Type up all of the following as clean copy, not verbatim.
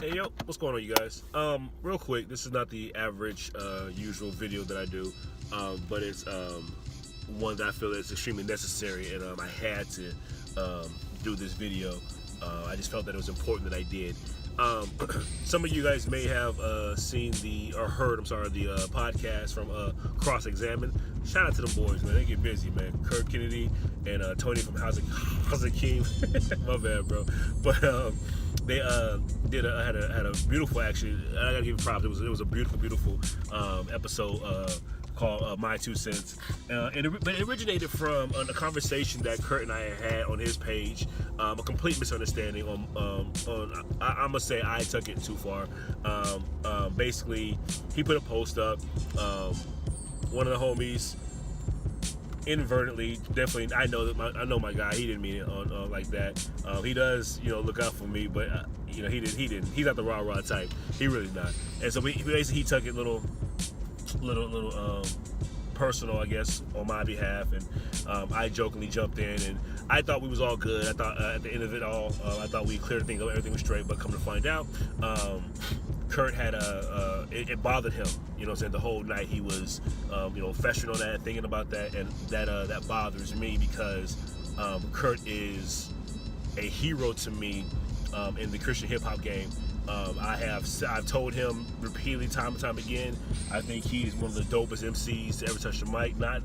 Hey yo, what's going on, you guys? Real quick, this is not the average, usual video that I do, but it's one that I feel is extremely necessary, and I had to do this video. I just felt that it was important that I did. Some of you guys may have seen heard the podcast from Cross Examine. Shout out to them boys, man. They get busy, man. Kurt Kennedy and Tony from House of King. My bad, bro. But they had a beautiful, actually. I gotta give props. It was a beautiful episode called My Two Cents. But it originated from a conversation that Kurt and I had on his page. A complete misunderstanding on I'm gonna say I took it too far. Basically, he put a post up. One of the homies inadvertently, definitely, I know my guy. He didn't mean it on like that. He does, look out for me, but he didn't. He's not the rah type. He really not. And so he took it little personal, I guess, on my behalf, and I jokingly jumped in, and I thought we was all good. I thought at the end of it all, I thought we cleared things up, everything was straight. But come to find out, Kurt had it bothered him. You know what I'm saying? The whole night he was, festering on that, thinking about that, and that bothers me because Kurt is a hero to me in the Christian hip hop game. I've told him repeatedly, time and time again, I think he's one of the dopest MCs to ever touch the mic. Not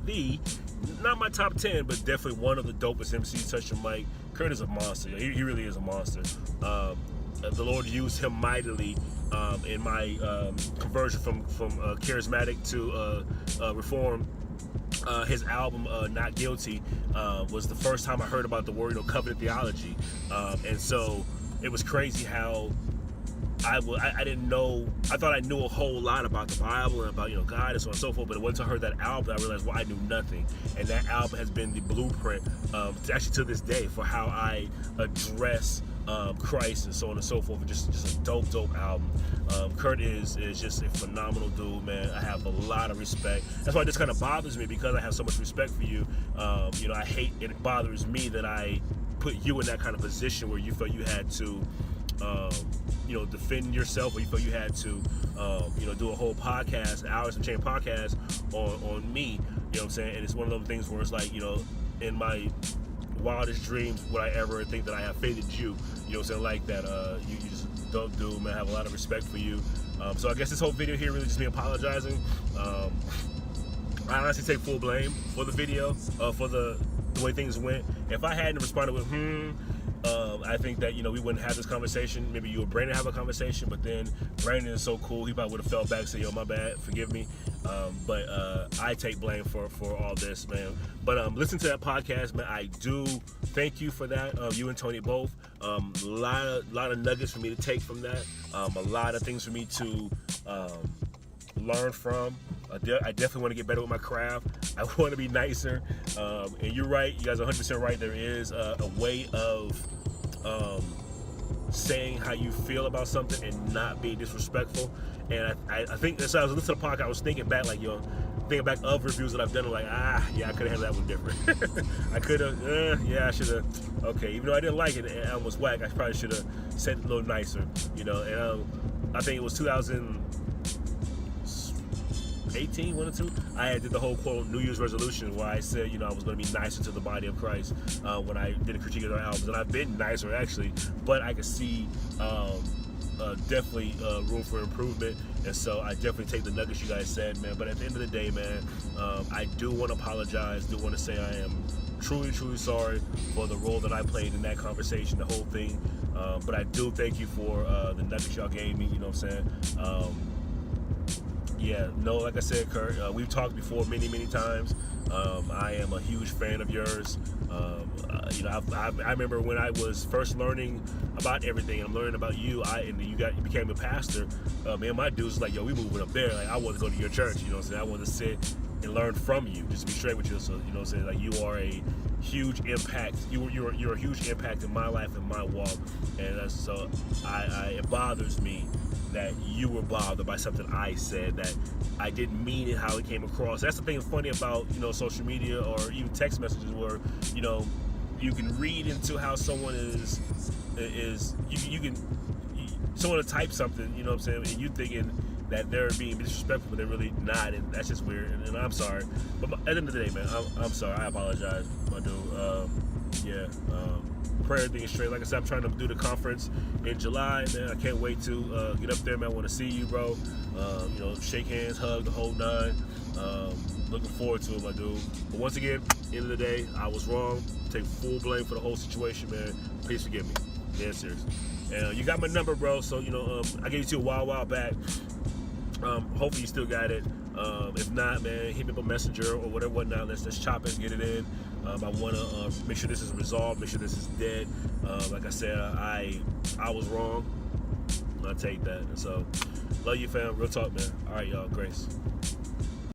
my top 10, but definitely one of the dopest MCs to touch the mic. Kurt is a monster. He really is a monster. The Lord used him mightily in my conversion from charismatic to reform. His album Not Guilty was the first time I heard about the word covenant theology, and so it was crazy how I didn't know. I thought I knew a whole lot about the Bible and about God and so on and so forth. But once I heard that album, I realized, I knew nothing. And that album has been the blueprint, actually to this day, for how I address Christ and so on and so forth. Just a dope album. Kurt is just a phenomenal dude, man. I have a lot of respect. That's why it just kind of bothers me, because I have so much respect for you. I hate it bothers me that I put you in that kind of position where you felt you had to defend yourself, or you felt you had to, do a whole podcast, hours and chain podcast on me. You know what I'm saying? And it's one of those things where it's like, in my wildest dreams would I ever think that I have faith in you. You know what I'm saying? Like that. You just a dope dude, man. I have a lot of respect for you. So I guess this whole video here really just me apologizing. I honestly take full blame for the video, for the way things went. If I hadn't responded with I think that we wouldn't have this conversation. Maybe you or Brandon have a conversation, but then Brandon is so cool, he probably would have fell back and said, "Yo, my bad, forgive me." But I take blame for all this, man. But listen to that podcast, man. I do thank you for that. You and Tony both. Lot of nuggets for me to take from that. A lot of things for me to learn from. I definitely want to get better with my craft. I want to be nicer. And you're right. You guys are 100% right. There is a way of saying how you feel about something and not being disrespectful. And I think as I was listening to the podcast, I was thinking back, thinking back of reviews that I've done. I could have handled that one different. I could have, I should have. Okay, even though I didn't like it, and I was whack, I probably should have said it a little nicer, And I think it was 2018, one or two, I did the whole quote New Year's resolution where I said, I was going to be nicer to the body of Christ when I did a critique of their albums, and I've been nicer actually, but I could see definitely room for improvement, and so I definitely take the nuggets you guys said, man. But at the end of the day, man, I do want to apologize, do want to say I am truly sorry for the role that I played in that conversation, the whole thing, but I do thank you for the nuggets y'all gave me, you know what I'm saying? Like I said, Kurt, we've talked before many times. I am a huge fan of yours. I remember when I was first learning about everything, I'm learning about you, and you became a pastor. Me and my dudes was like, yo, we moving up there. Like, I want to go to your church, you know what I'm saying? I want to sit and learn from you, just to be straight with you. So, you know what I'm saying? Like, you are a huge impact. You're a huge impact in my life and my walk. And so it bothers me that you were bothered by something I said, that I didn't mean it how it came across. That's the thing funny about social media or even text messages, where you can read into how someone is you can someone to type something, you know what I'm saying, and you thinking that they're being disrespectful, but they're really not, and that's just weird. And I'm sorry, but at the end of the day, man, I'm sorry. I apologize, my dude. Pray everything is straight. Like I said, I'm trying to do the conference in July, man. I can't wait to get up there, man. I want to see you, bro. Shake hands, hug, the whole nine. Looking forward to it, my dude. But once again, end of the day, I was wrong. Take full blame for the whole situation, man. Please forgive me. Yeah, serious. And you got my number, bro. So I gave it to you a while back. Hopefully you still got it. If not, man, hit me up a messenger or whatnot. Let's chop it, get it in. I want to make sure this is resolved, make sure this is dead. Like I said, I was wrong. I take that. And so, love you, fam. Real talk, man. All right, y'all. Grace.